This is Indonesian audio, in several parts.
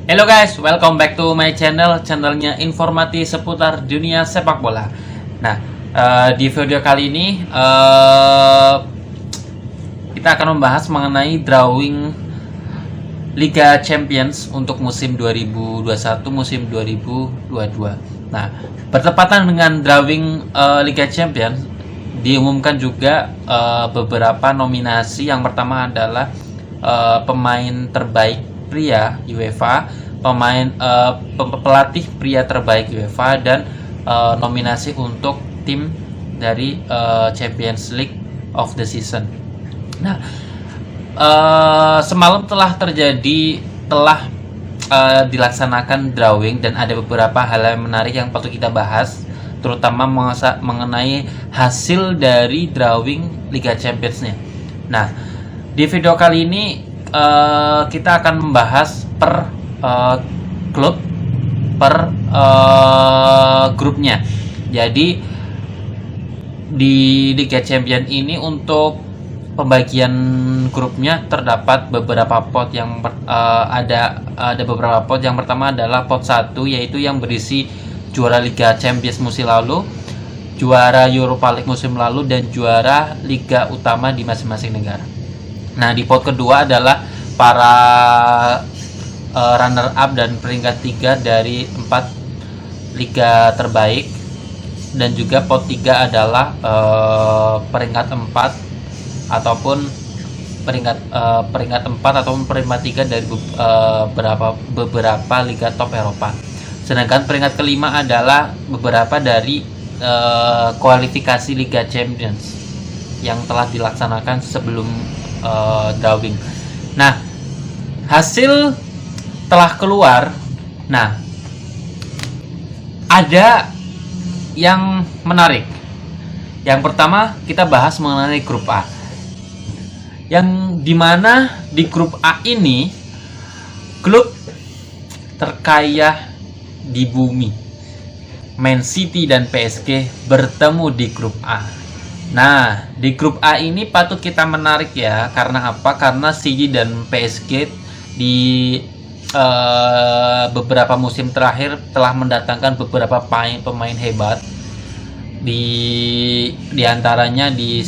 Hello guys, welcome back to my channelnya informasi seputar dunia sepak bola. Nah, di video kali ini kita akan membahas mengenai drawing Liga Champions untuk musim 2021 musim 2022. Nah, bertepatan dengan drawing Liga Champions, diumumkan juga beberapa nominasi. Yang pertama adalah pemain terbaik pria UEFA, pelatih pria terbaik UEFA, dan nominasi untuk tim dari Champions League of the Season. Nah, semalam telah dilaksanakan drawing dan ada beberapa hal yang menarik yang patut kita bahas, terutama mengenai hasil dari drawing Liga Champions-nya. Nah, di video kali ini kita akan membahas per klub, per grupnya. Jadi di Liga Champions ini untuk pembagian grupnya terdapat beberapa pot yang ada beberapa pot. Yang pertama adalah pot 1, yaitu yang berisi juara Liga Champions musim lalu, juara Europa League musim lalu, dan juara liga utama di masing-masing negara. Nah, di pot kedua adalah para runner up dan peringkat 3 dari 4 liga terbaik, dan juga pot 3 adalah peringkat 4 ataupun peringkat 4 ataupun peringkat 3 dari beberapa liga top Eropa. Sedangkan peringkat kelima adalah beberapa dari kualifikasi Liga Champions yang telah dilaksanakan sebelum drawing. Nah, hasil telah keluar. Nah, ada yang menarik. Yang pertama, kita bahas mengenai grup A, yang dimana di grup A ini klub terkaya di bumi, Man City dan PSG, bertemu di grup A. Nah, di grup A ini patut kita menarik ya. Karena apa? Karena City dan PSG di beberapa musim terakhir telah mendatangkan beberapa pemain hebat. Di antaranya di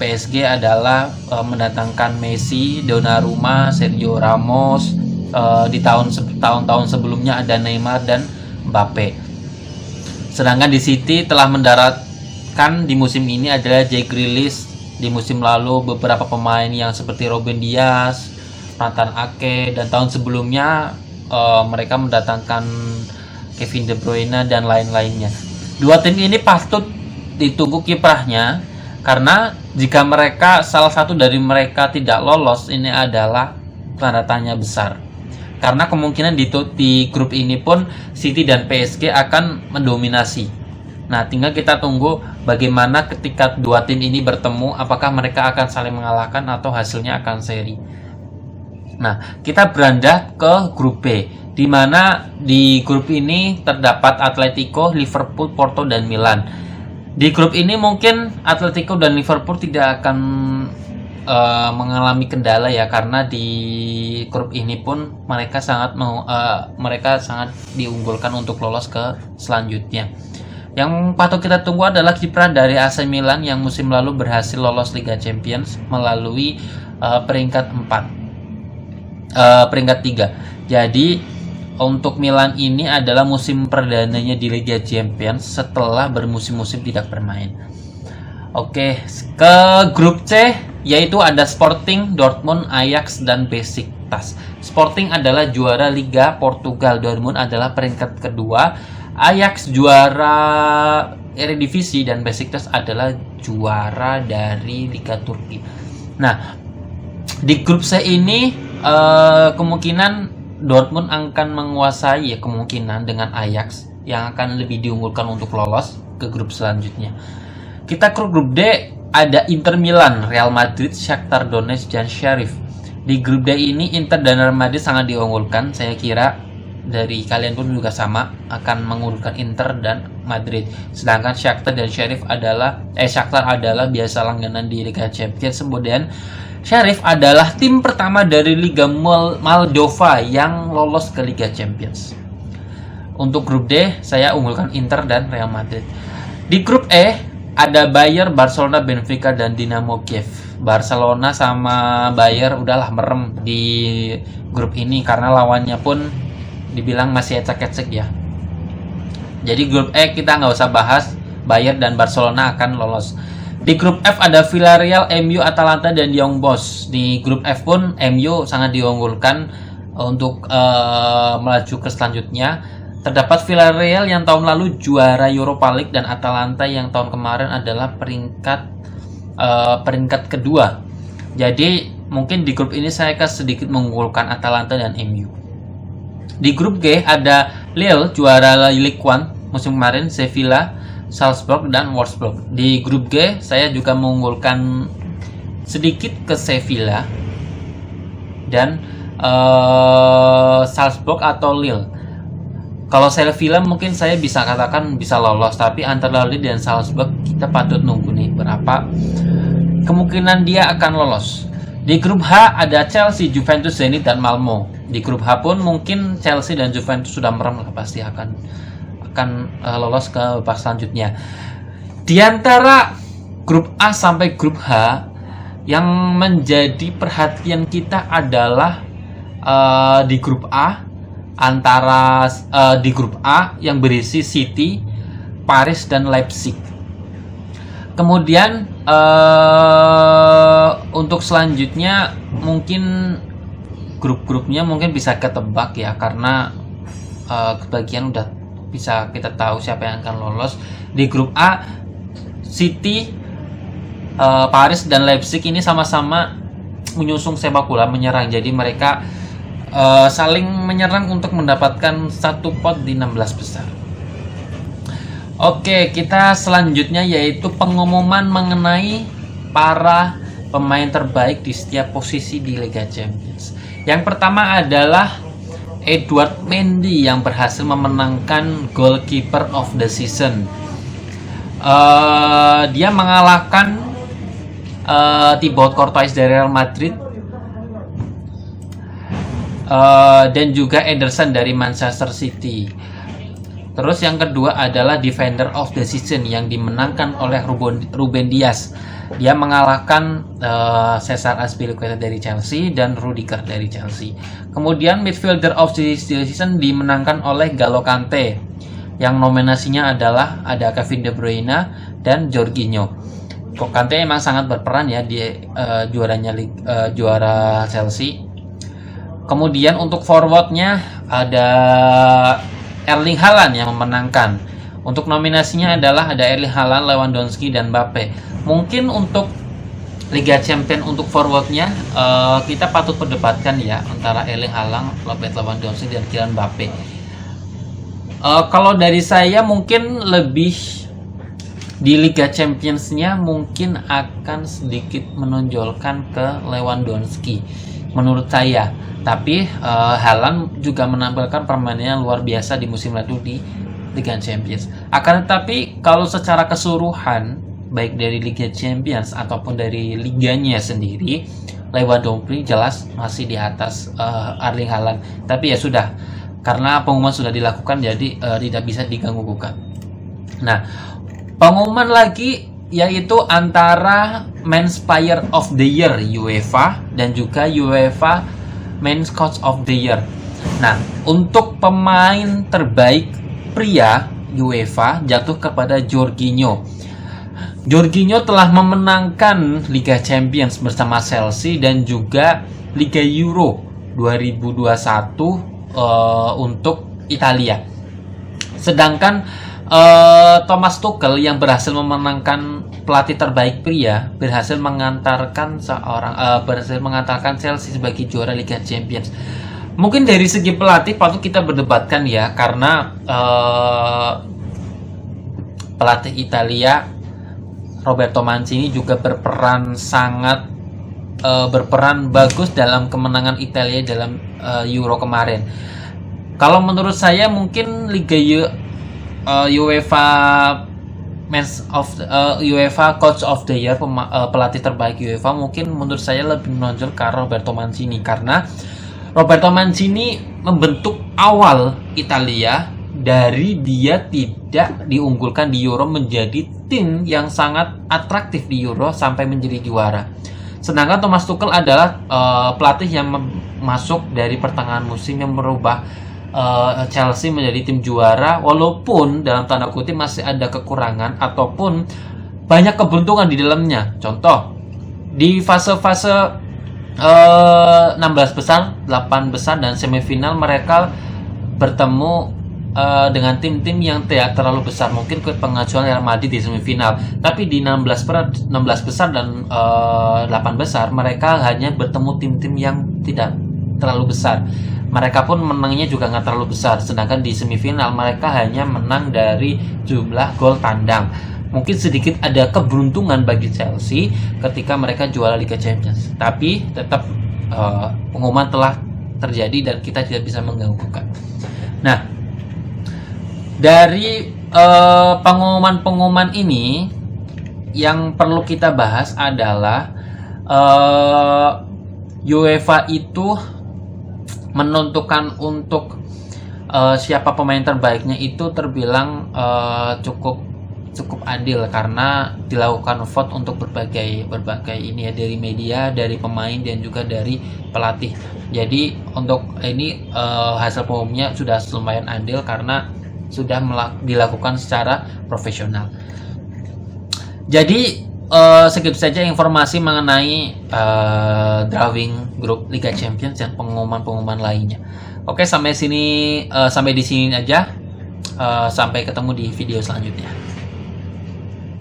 PSG adalah mendatangkan Messi, Donnarumma, Sergio Ramos. Di tahun-tahun sebelumnya ada Neymar dan Mbappe. Sedangkan di City telah mendaratkan di musim ini adalah Jack Grealish. Di musim lalu beberapa pemain yang seperti Ruben Dias, Nathan Ake, dan tahun sebelumnya mereka mendatangkan Kevin De Bruyne dan lain-lainnya. Dua tim ini patut ditunggu kiprahnya, karena jika salah satu dari mereka tidak lolos, ini adalah tanda tanya besar. Karena kemungkinan di grup ini pun City dan PSG akan mendominasi. Nah, tinggal kita tunggu bagaimana ketika dua tim ini bertemu, apakah mereka akan saling mengalahkan atau hasilnya akan seri. Nah, kita beranjak ke grup B, di mana di grup ini terdapat Atletico, Liverpool, Porto, dan Milan. Di grup ini mungkin Atletico dan Liverpool tidak akan mengalami kendala ya, karena di grup ini pun mereka sangat diunggulkan untuk lolos ke selanjutnya. Yang patut kita tunggu adalah kiprah dari AC Milan yang musim lalu berhasil lolos Liga Champions melalui peringkat 3. Jadi untuk Milan ini adalah musim perdananya di Liga Champions setelah bermusim-musim tidak bermain. Oke, ke grup C, yaitu ada Sporting, Dortmund, Ajax, dan Besiktas. Sporting adalah juara Liga Portugal, Dortmund adalah peringkat kedua, Ajax juara Eredivisie, dan Besiktas adalah juara dari Liga Turki. Nah, di grup C ini kemungkinan Dortmund akan menguasai ya, kemungkinan dengan Ajax yang akan lebih diunggulkan untuk lolos ke grup selanjutnya. Kita ke grup D, ada Inter Milan, Real Madrid, Shakhtar Donetsk, dan Sheriff. Di grup D ini Inter dan Real Madrid sangat diunggulkan saya kira, dari kalian pun juga sama, akan mengurutkan Inter dan Madrid. Sedangkan Shakhtar dan Shakhtar adalah biasa langganan di Liga Champions. Kemudian Sheriff adalah tim pertama dari Liga Moldova yang lolos ke Liga Champions. Untuk grup D, saya unggulkan Inter dan Real Madrid. Di grup E, ada Bayer, Barcelona, Benfica, dan Dinamo Kiev. Barcelona sama Bayer udahlah merem di grup ini karena lawannya pun dibilang masih ecek-ecek ya. Jadi grup E kita nggak usah bahas, Bayer dan Barcelona akan lolos. Di grup F ada Villarreal, MU, Atalanta, dan Young Boys. Di grup F pun MU sangat diunggulkan untuk melaju ke selanjutnya. Terdapat Villarreal yang tahun lalu juara Europa League dan Atalanta yang tahun kemarin adalah peringkat kedua. Jadi mungkin di grup ini saya akan sedikit mengunggulkan Atalanta dan MU. Di grup G ada Lille juara Ligue 1 musim kemarin, Sevilla, Salzburg, dan Wolfsburg. Di grup G saya juga mengunggulkan sedikit ke Sevilla dan Salzburg atau Lille. Kalau Sevilla mungkin saya bisa katakan bisa lolos, tapi antara Lille dan Salzburg kita patut nunggu nih berapa kemungkinan dia akan lolos. Di grup H ada Chelsea, Juventus, Zenit, dan Malmo. Di grup H pun mungkin Chelsea dan Juventus sudah merem lah, pasti akan lolos ke babak selanjutnya. Di antara grup A sampai grup H yang menjadi perhatian kita adalah di grup A di grup A yang berisi City, Paris, dan Leipzig. Kemudian untuk selanjutnya mungkin grup-grupnya mungkin bisa ketebak ya, karena kebagian udah bisa kita tahu siapa yang akan lolos. Di grup A, City, Paris, dan Leipzig ini sama-sama menyusung sepak bola menyerang. Jadi mereka saling menyerang untuk mendapatkan satu pot di 16 besar. Oke, kita selanjutnya yaitu pengumuman mengenai para pemain terbaik di setiap posisi di Liga Champions. Yang pertama adalah Edouard Mendy yang berhasil memenangkan Goalkeeper of the Season. Dia mengalahkan Thibaut Courtois dari Real Madrid dan juga Ederson dari Manchester City. Terus yang kedua adalah Defender of the Season yang dimenangkan oleh Ruben Dias. Dia mengalahkan Cesar Azpilicueta dari Chelsea dan Rudiger dari Chelsea. Kemudian Midfielder of the Season dimenangkan oleh N'Golo Kante yang nominasinya adalah ada Kevin De Bruyne dan Jorginho. Kante emang sangat berperan ya di juara Chelsea. Kemudian untuk forwardnya ada Erling Haaland yang memenangkan. Untuk nominasinya adalah ada Erling Haaland, Lewandowski, dan Mbappe. Mungkin untuk Liga Champions untuk forwardnya kita patut perdebatkan ya antara Erling Haaland, Robert Lewandowski, dan Kylian Mbappe. Kalau dari saya mungkin lebih di Liga Champions-nya mungkin akan sedikit menonjolkan ke Lewandowski menurut saya. Tapi Haaland juga menampilkan permainannya luar biasa di musim lalu di Liga Champions. Akan tetapi kalau secara keseluruhan baik dari Liga Champions ataupun dari liganya sendiri, Lewandowski jelas masih di atas Erling Haaland. Tapi ya sudah, karena pengumuman sudah dilakukan jadi tidak bisa diganggu gugat. Nah, pengumuman lagi yaitu antara Men's Player of the Year UEFA dan juga UEFA Men's Coach of the Year. Nah, untuk pemain terbaik pria UEFA jatuh kepada Jorginho. Jorginho telah memenangkan Liga Champions bersama Chelsea dan juga Liga Euro 2021 untuk Italia. Sedangkan Thomas Tuchel yang berhasil memenangkan pelatih terbaik pria berhasil mengantarkan Chelsea sebagai juara Liga Champions. Mungkin dari segi pelatih patut kita berdebatkan ya, karena pelatih Italia Roberto Mancini juga berperan bagus dalam kemenangan Italia dalam Euro kemarin. Kalau menurut saya mungkin UEFA UEFA Coach of the Year, pelatih terbaik UEFA, mungkin menurut saya lebih menonjol ke Roberto Mancini, karena Roberto Mancini membentuk awal Italia dari dia tidak diunggulkan di Euro menjadi tim yang sangat atraktif di Euro sampai menjadi juara. Sedangkan Thomas Tuchel adalah pelatih yang masuk dari pertengahan musim yang merubah Chelsea menjadi tim juara, walaupun dalam tanda kutip masih ada kekurangan ataupun banyak keberuntungan di dalamnya. Contoh, di fase-fase 16 besar, 8 besar, dan semifinal mereka bertemu dengan tim-tim yang tidak terlalu besar, mungkin ke pengajuan Real Madrid di semifinal. Tapi di 16 besar dan 8 besar mereka hanya bertemu tim-tim yang tidak terlalu besar. Mereka pun menangnya juga nggak terlalu besar. Sedangkan di semifinal mereka hanya menang dari jumlah gol tandang. Mungkin sedikit ada keberuntungan bagi Chelsea ketika mereka juara Liga Champions. Tapi tetap pengumuman telah terjadi dan kita tidak bisa mengganggukan. Nah, dari pengumuman ini yang perlu kita bahas adalah UEFA itu menentukan untuk siapa pemain terbaiknya itu terbilang cukup adil, karena dilakukan vote untuk berbagai ini ya, dari media, dari pemain, dan juga dari pelatih. Jadi untuk ini hasil pengumumannya sudah lumayan adil karena sudah dilakukan secara profesional. Jadi segitu saja informasi mengenai drawing grup Liga Champions dan pengumuman lainnya. Oke, sampai di sini aja. Sampai ketemu di video selanjutnya.